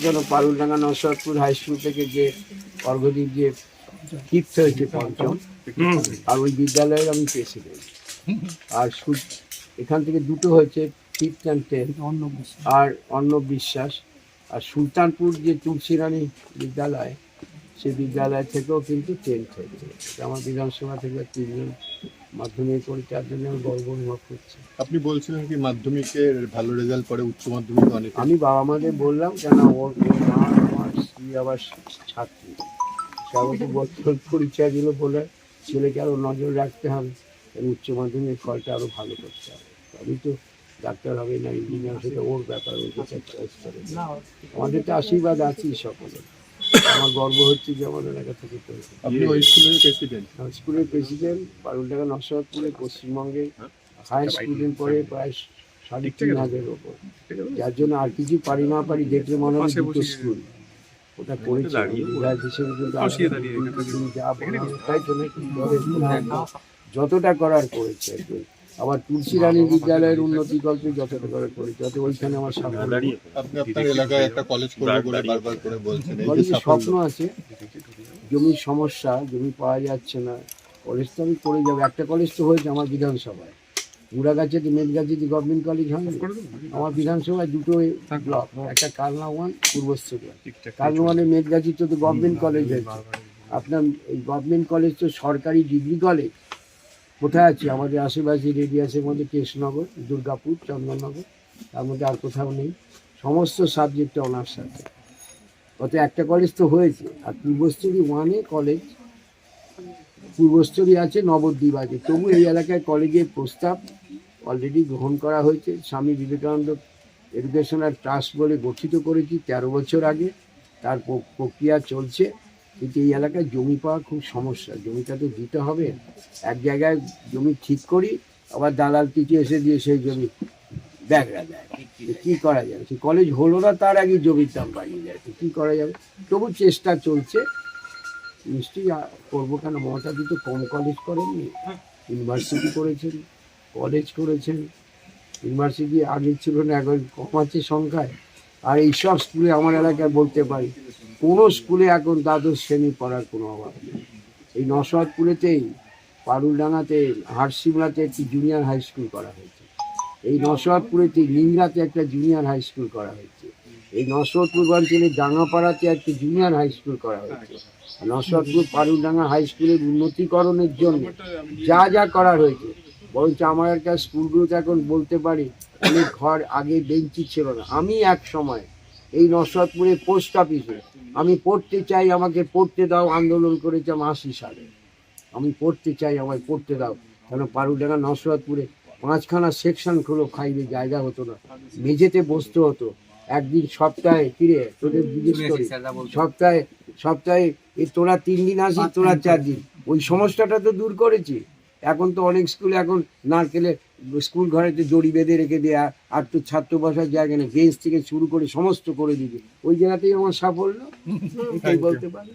কেন Paruldanga নরসিংদীপুর high school থেকে যে অর্ঘদীপ যে ফিফথ হয়েছে পঞ্চম, আর ওই বিদ্যালয়ের আমি প্রেসিডেন্ট। আর এখান থেকে দুটো হয়েছে ফিফথ অ্যান্ড টেন্থ, আর অর্ণব বিশ্বাস। আর সুলতানপুর যে তুলসী রানী বিদ্যালয়, সেই বিদ্যালয় থেকেও কিন্তু টেন্থ হয়েছে। আমার বিধানসভা থেকে 3জন মাধ্যমিক পরীক্ষার জন্য আমি গর্ব অনুভব করছি। আপনি বলছিলেন কি মাধ্যমিকের ভালো রেজাল্ট পরে উচ্চ মাধ্যমিকে অনেক, আমি বাবা মাদের বললাম কেন ওর মা আমার স্ত্রী আবার ছাত্রী, স্বাগত বছর পরিচয় দিল বলে ছেলেকে আরও নজর রাখতে হবে, উচ্চ মাধ্যমিক ফলটা আরও ভালো করতে হবে। আমি তো ডাক্তার হবে না ইঞ্জিনিয়ার, সেটা ওর ব্যাপার, ওকে চয়েস করে। আমাদের তো আশীর্বাদ আছেই সকলে। আমার গর্ব হচ্ছে যে আমার এলাকা থেকে পেয়েছে। আপনি ওই স্কুলের প্রেসিডেন্ট? স্কুলের প্রেসিডেন্ট পারুলডাঙ্গা নরসিংদীপুরে পশ্চিমবঙ্গে হাই স্টুডেন্ট পড়ে প্রায় 3,500-এর ওপর, যার জন্য আর কিছু পারি না পারি দেখলে মনে হয় দুটো স্কুল ওটা করেছে বিধায়ক হিসেবে। কিন্তু যা তাই তো যতটা করার করেছে আর কি। আবার তুলসী রানী বিদ্যালয়ের উন্নতি কল্পে যতটা করার করেছে, যাতে ওইখানে আমার সাফল্য। আপনি আপনার এলাকায় একটা কলেজ করবো বলে বারবার করে বলছেন, কলেজের স্বপ্ন আছে, জমির সমস্যা, জমি পাওয়া যাচ্ছে না। কলেজ তো আমি করে যাবো, একটা কলেজ তো হয়েছে আমার বিধানসভায়, মুড়াগাছিতে মেদগাছিতে গভর্নমেন্ট কলেজ হয়নি। আমার বিধানসভায় দুটো ব্লক, একটা কালনা ওয়ান, পূর্বস্থলী। কালনা ওয়ানে মেদগাছিতে তো গভর্নমেন্ট কলেজ হয়েছে। আপনার এই গভর্নমেন্ট কলেজ তো সরকারি ডিগ্রি কলেজ কোথায় আছে? আমাদের আশেপাশে রেডিয়াসের মধ্যে কৃষ্ণনগর, দুর্গাপুর, চন্দননগর, তার মধ্যে আর কোথাও নেই। সমস্ত সাবজেক্টে অনার্স আছে, অত একটা কলেজ তো হয়েছে। আর পূর্বস্থলী ওয়ানে কলেজ, পূর্বস্থলী আছে, নবদ্বীপ আছে, তবু এই এলাকায় কলেজের প্রস্তাব অলরেডি গ্রহণ করা হয়েছে। স্বামী বিবেকানন্দ এডুকেশনাল ট্রাস্ট বলে গঠিত করেছি 13 বছর আগে, তার প্রক্রিয়া চলছে। কিন্তু এই এলাকায় জমি পাওয়া খুব সমস্যা, জমিটা তো দিতে হবে। এক জায়গায় জমি ঠিক করি, আবার দালাল কিছু এসে দিয়ে সেই জমি ব্যাগরা দেয়। কী করা যাবে? সে কলেজ হলো না তার আগে জমির দাম বাড়িয়ে যায়, কী করা যাবে? তবু চেষ্টা চলছে, নিশ্চয়ই করবো। কেন মমতাদি তো কম কলেজ করেননি, ইউনিভার্সিটি করেছেন, কলেজ করেছেন। ইউনিভার্সিটি আগে ছিল না, এখন কম আছে সংখ্যায়। আর এইসব স্কুলে আমার এলাকায় বলতে পারি কোনো স্কুলে এখন দ্বাদশ শ্রেণী পড়ার কোনো অভাব নেই। এই নরসিংদীপুরেতেই পারুলডাঙ্গাতে হারসিমলাতে একটি জুনিয়র হাই স্কুল করা হয়েছে, এই নরসিংদীপুরেতেই নিংড়াতে একটা জুনিয়র হাই স্কুল করা হয়েছে, এই নরসিংদীপুর অঞ্চলে ডাঙ্গাপাড়াতে একটি জুনিয়র হাই স্কুল করা হয়েছে। নরসিংদীপুর পারুলডাঙ্গা হাই স্কুলের উন্নতিকরণের জন্য যা যা করার হয়েছে, বরঞ্চ আমার একটা স্কুলগুলোতে এখন বলতে পারি অনেক ঘর আগে বেঞ্চি ছিল না। আমি এক সময় এই নরসিংদীপুরে পোস্ট অফিসে আমি পড়তে চাই, আমাকে পড়তে দাও আন্দোলন করেছিলাম 80 সালে। আমি পড়তে চাই, আমায় পড়তে দাও। কেন পারুলডাঙ্গা নরসিংদীপুরে 5খানা সেকশন হলো, 5-এ জায়গা হতো না, মেঝেতে বসতে হতো। একদিন সপ্তাহে ফিরে তোদের জিজ্ঞেস করি, সপ্তাহে তোরা 3 দিন আসি, তোরা 4 দিন, ওই সমস্যাটা তো দূর করেছি। এখন তো অনেক স্কুলে এখন নারকেলে স্কুল ঘরেতে দড়ি বেঁধে রেখে দেয়া, আর তো ছাত্র বসার জায়গা নেই, বেঞ্চ থেকে শুরু করে সমস্ত করে দিবে। ওই জায়গাতেই আমার সাফল্য, এটাই বলতে পারি।